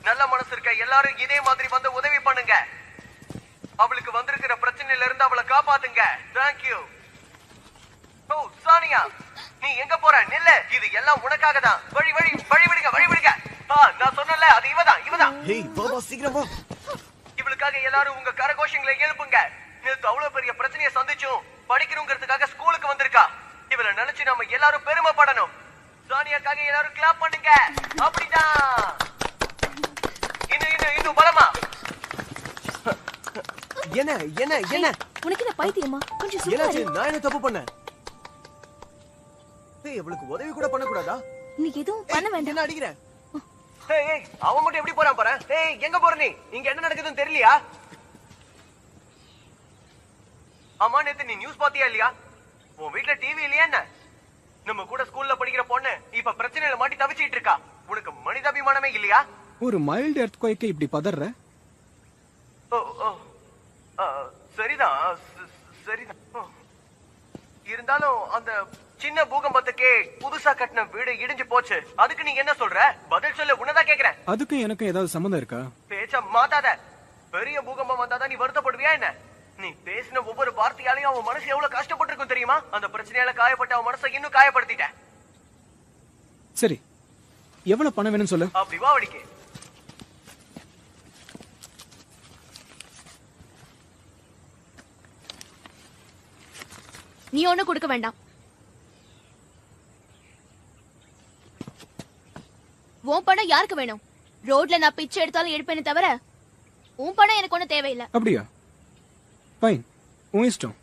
நல்ல மனசு இருக்க எல்லாரும் இதே மாதிரி வந்து உதவி பண்ணுங்க. அவளுக்கு வந்திருக்கிற பிரச்சனையில இருந்து அவளை காப்பாத்துங்க. Thank you. ஓ சானியா, நீ எங்க போற? நில்ல, இது எல்லாம் உனக்காக தான். வழி வழி வழி விடுங்க, வழி விடுங்க. நான் சொன்னல, அது இவதான். ஹேய் பாபா சீக்கிரம் வா. இவளுக்காக எல்லாரும் உங்க கரகோஷங்களை எழுப்புங்க. நேத்து அவ்வளவு பெரிய பிரச்சனையை சந்திச்சும் படிக்கணுங்கிறதுக்காக ஸ்கூலுக்கு வந்திருக்கா. இவளை நினைச்சு நாம எல்லாரும் பெருமைப்படணும். சானியாக்காக எல்லாரும் கிளாப் பண்ணுங்க. அப்படிதான். இன்னும் பலமா. என்ன உனக்கு என்ன பைத்தியமா? கொஞ்சம் சும்மா என்னாச்சு? இரு. நான் என்ன தப்பு பண்ணேன்? ஏய், அவளுக்கு உதவி கூட பண்ண கூடாதா? நீ எதுவும் பண்ண வேண்டாம். என்ன அடிக்கிற? ஏய், அவன் மட்டும் எப்படி போறான் பாரு. ஏய், எங்க போற நீ? இங்க என்ன நடக்குதுன்னு தெரியலையா? ஆமா, நேத்து நீ நியூஸ் பாத்தியா இல்லையா? உன் வீட்ல டிவி இல்லையா என்ன? நம்ம கூட ஸ்கூல்ல படிக்கிற பொண்ணு இப்ப பிரச்சனையில மாட்டி தவிச்சிட்டு இருக்கா. உனக்கு மனிதாபிமானமே இல்லையா? ஒரு மைல்டு எர்த்குவேக் இப்படி பதற? சரிதான். இருந்தாலும் அந்த சின்ன பூகம்பத்துக்கே புதுசா கட்டின வீடு இடிஞ்சு போச்சு. அதுக்கு நீ என்ன சொல்ற? பதில் சொல்ல, உன்னதான் கேக்குறேன். அதுக்கும் எனக்கும் ஏதாவது சம்மந்தம் இருக்கா? பேச்ச மாத்தாத. பெரிய பூகம்பம் வந்தாதான் நீ வருத்தப்படுவியா என்ன? நீ பேசின ஒவ்வொரு வார்த்தையாலையும் அவன் மனசு எவ்வளவு கஷ்டப்பட்டிருக்கும் தெரியுமா? அந்த பிரச்சனையால காயப்பட்ட அவன் மனசை இன்னும் காயப்படுத்திட்ட. சரி, எவ்வளவு பணம் வேணும்னு சொல்லு. அப்படி வா வடிக்கே. நீ ஒண்ணு கொடுக்க வேண்டாம். உன் பணம் யாருக்கு வேணும்? ரோட்ல நான் பிச்சை எடுத்தாலும் எடுப்பேனே தவிர உன் பணம் எனக்கு ஒண்ணு தேவையில்லை. அப்படியா? ஃபைன், உன் இஷ்டம்.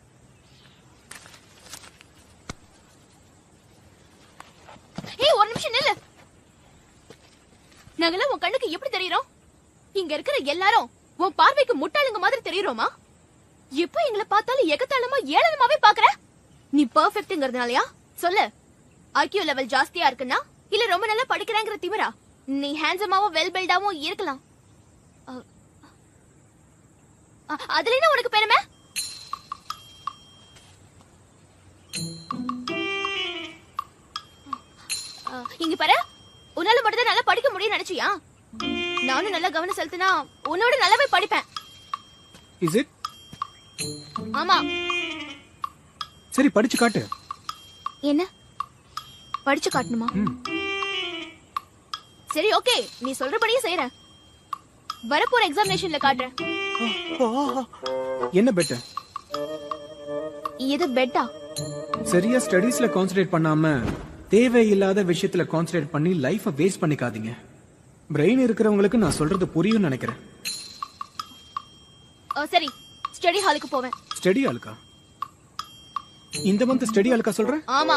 ஏய், ஒரு நிமிஷம் நில்லு. நாங்கெல்லாம் உன் கண்ணுக்கு எப்படி தெரியுறோம்? இங்க இருக்கிற எல்லாரும் உன் பார்வைக்கு முட்டாளுங்க மாதிரி தெரியுறோமா? எப்ப எங்களை பார்த்தாலும் எகத்தாளமா ஏளனமாவே பாக்குற? நீ பெர்ஃபெக்ட்ங்கிறதுனாலயா? சொல்லு. ஐக்யூ லெவல் ஜாஸ்தியா இருக்குன்னா இல்ல ரொம்ப நல்லா படிக்கிறேங்கிற திமிரா? நீ ஹேண்ட்ஸமாவும் வெல் பில்டாவும் இருக்கலாம். அதுல என்ன உனக்கு பெருமை? இங்க பாரு, உன்னால மட்டும் தான் நல்லா படிக்க முடியும் நினைச்சியா? நானும் நல்லா கவனம் செலுத்தினா உன்னோட நல்லாவே படிப்பேன். Is it? ஆமா. சரி, படிச்சு காட்டு. என்ன படிச்சு காட்டணுமா? சரி, ஓகே, நீ சொல்றபடியே செய்யறேன். வரப்போற எக்ஸாமினேஷன்ல காட்டுறேன். என்ன பெட்ட? இது பெட்டா? சரியா ஸ்டடீஸ்ல கான்சென்ட்ரேட் பண்ணாம தேவையில்லாத விஷயத்துல கான்சென்ட்ரேட் பண்ணி லைஃப வேஸ்ட் பண்ணிக்காதீங்க. பிரெயின் இருக்கிறவங்களுக்கு நான் சொல்றது புரியும் நினைக்கிறேன். சரி, ஸ்டடி ஹாலுக்கு போவேன். ஸ்டடி ஹாலுக்கா? இந்த மந்த் ஸ்டடி ஹாலுக்கா சொல்ற? ஆமா,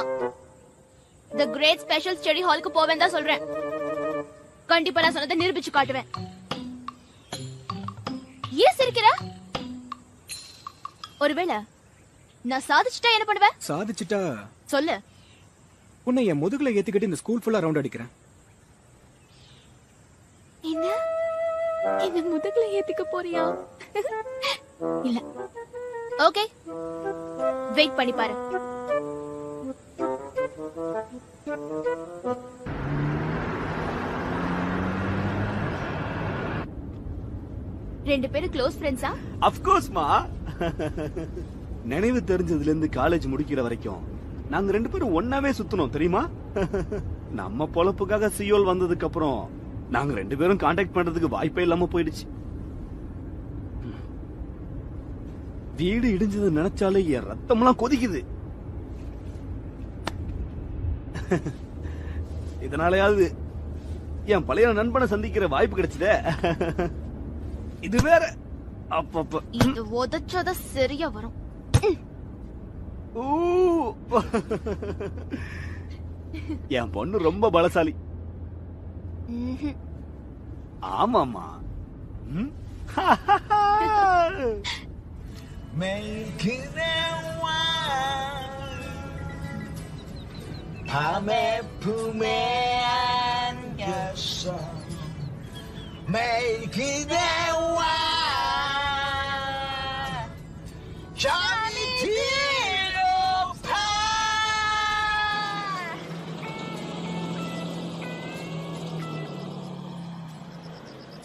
தி கிரேட் ஸ்பெஷல் ஸ்டடி ஹாலுக்கு போவேன் தான் சொல்றேன். கண்டிப்பா நான் சொன்னதை நிரூபிச்சு காட்டுவேன். ஏன் சிரிக்கிற? ஒருவேளை நான் சாதிச்சுட்டா என்ன பண்ணுவேன்? சாதிச்சுட்டா சொல்லு. உன்னை என் முதுகுல ஏத்திக்கிட்டு இந்த ஸ்கூல் ஃபுல்லா ரவுண்ட் அடிக்கிறேன். என்ன இந்த முதுகுல ஏத்திக்க போறியா? இல்ல. ஓகே, வெயிட் பண்ணி பாரு. ரெண்டு பேரும் க்ளோஸ் ஃப்ரெண்ட்ஸா? ஆஃப் கோர்ஸ்மா. நினைவு தெரிஞ்சதுல இருந்து காலேஜ் முடிக்கிற வரைக்கும் நாங்க ரெண்டு பேரும் ஒன்னாவே சுத்தணும் தெரியுமா? நம்ம பொழப்புக்காக சியோல் வந்ததுக்கு அப்புறம் நாங்க ரெண்டு பேரும் கான்டாக்ட் பண்றதுக்கு வாய்ப்பே இல்லாம போயிடுச்சு. வீடு இடிஞ்சது நினைச்சாலே என் ரத்தம்லாம் கொதிக்குது. இதனாலயாவது என் பழைய நண்பனை சந்திக்கிற வாய்ப்பு கிடைச்சதே. இது வேற அப்பப்ப இது உதச்சத சரியா வரும். என் பொண்ணு ரொம்ப பலசாலி. ம்ஹும். ஆமாமா. ம்? 밤에 품에 안겼어 매일 그대와 잠이 들어파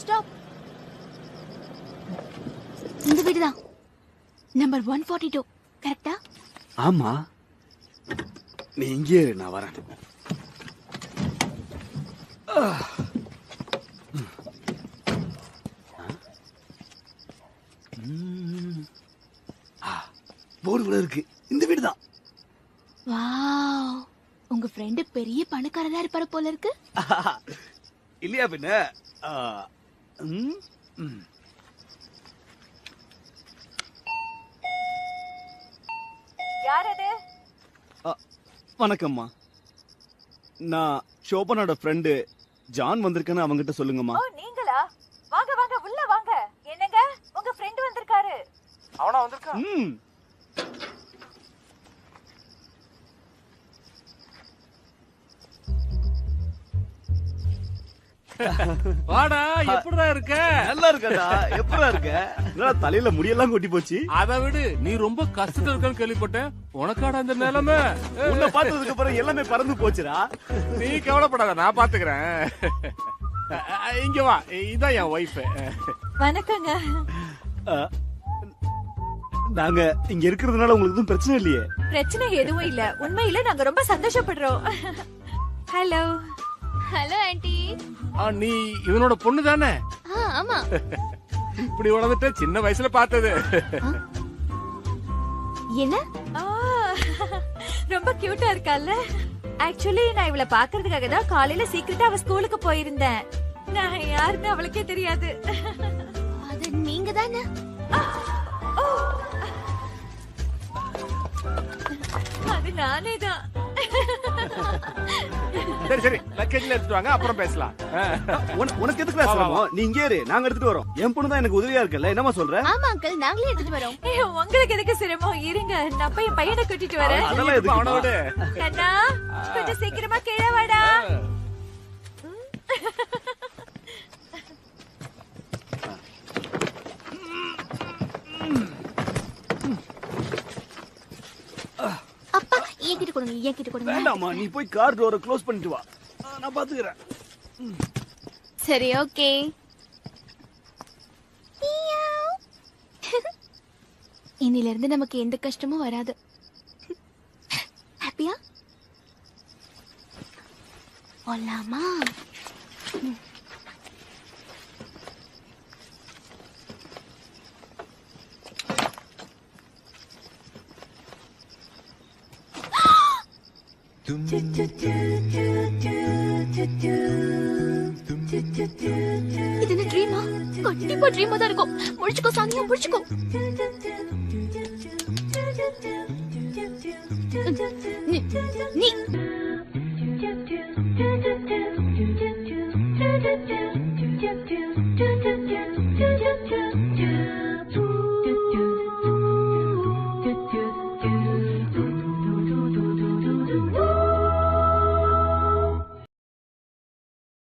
ஸ்டாப். இந்த வீடுதான். நம்பர் 142. கரெக்டா? ஆமா. நீ இங்கே இரு, நான் வரேன். போர்டு கூட இருக்கு. இந்த வீடுதான். வாவ். உங்க ஃப்ரெண்ட் பெரிய பணக்காரரா இருப்பாரு போல இருக்கு. இல்லையா பின்ன? ம், ம். யார் அது? வணக்கம்மா. நான் ஷோபனோட ஃப்ரெண்டு ஜான் வந்திருக்கேன்னு அவங்கிட்ட சொல்லுங்கம்மா. ஓ நீங்களா? வாங்க வாங்க உள்ள வாங்க. என்னங்க உங்க ஃப்ரெண்ட் வந்திருக்காரு. அவனா வந்திருக்கான்? ம். வாடா, எப்படிடா இருக்க? நல்லா இருக்கடா. எப்படா இருக்க? என்னடா தலையில முடியெல்லாம் கொட்டி போச்சு? அதை விடு, நீ ரொம்ப கஷ்டத்துல இருக்கன்னு கேள்விப்பட்டேன். உனக்காடா இந்த நிலைமை? உன்னை பார்த்ததுக்கு அப்புறம் எல்லாமே பறந்து போச்சுடா. நீ கவலைப்படாத, நான் பாத்துக்கிறேன். இங்க வா, இதான் என் ஒய்ஃப். வணக்கங்க. நாங்க இங்க இருக்கிறதுனால உங்களுக்கு எதுவும் பிரச்சனை இல்லையே? பிரச்சனை எதுவும் இல்ல. உண்மையில நாங்க ரொம்ப சந்தோஷப்படுறோம். ஹலோ. Hello aunty. நீ இவனோட பொண்ணு தானே? ஆமா. இப்படி உணர்ந்துட்ட சின்ன வயசுல பார்த்தது. என்ன? ரொம்ப கியூட்டா இருக்கால. ஆக்சுவலி நான் இவளை பாக்குறதுக்காக தான் காலையில சீக்கிரட்டா அவ ஸ்கூலுக்கு போயிருந்தேன். நான் யாருன்னு அவளுக்கே தெரியாது. அது நீங்க தானே? அது நானே தான். சரி சரி, லக்கேஜ்ல எடுத்துட்டு வாங்க, அப்புறம் பேசலாம். உனக்கு எதுக்கு சிரமம்? நீ இங்கே இரு, நாங்க எடுத்துட்டு வரோம். என் பொண்ணு தான் எனக்கு உதவியா இருக்கல. என்னமா சொல்ற? ஆமா அங்கிள், நாங்களே எடுத்துட்டு வரோம். உங்களுக்கு எதுக்கு சிரமம்? இருங்க, நான் போய் என் பையனை கூட்டிட்டு வரேன். அதெல்லாம் எதுக்கு? அவனோட கண்ணா, கொஞ்சம் சீக்கிரமா கீழே வாடா. அப்பா என்கிட்ட கொடுங்க, என்கிட்ட கொடுங்க. வேண்டாமா, நீ போய் கார் டோரை க்ளோஸ் பண்ணிட்டு வா, நான் பாத்துக்கிறேன். சரி, ஓகே. இன்னில இருந்து நமக்கு எந்த கஷ்டமும் வராது. ஹாப்பியா? போலாமா? இது என்ன ட்ரீமா? கண்டிப்பா ட்ரீமா தான் இருக்கும். முடிச்சுக்கோ சானியா, முடிச்சுக்கோ. நீ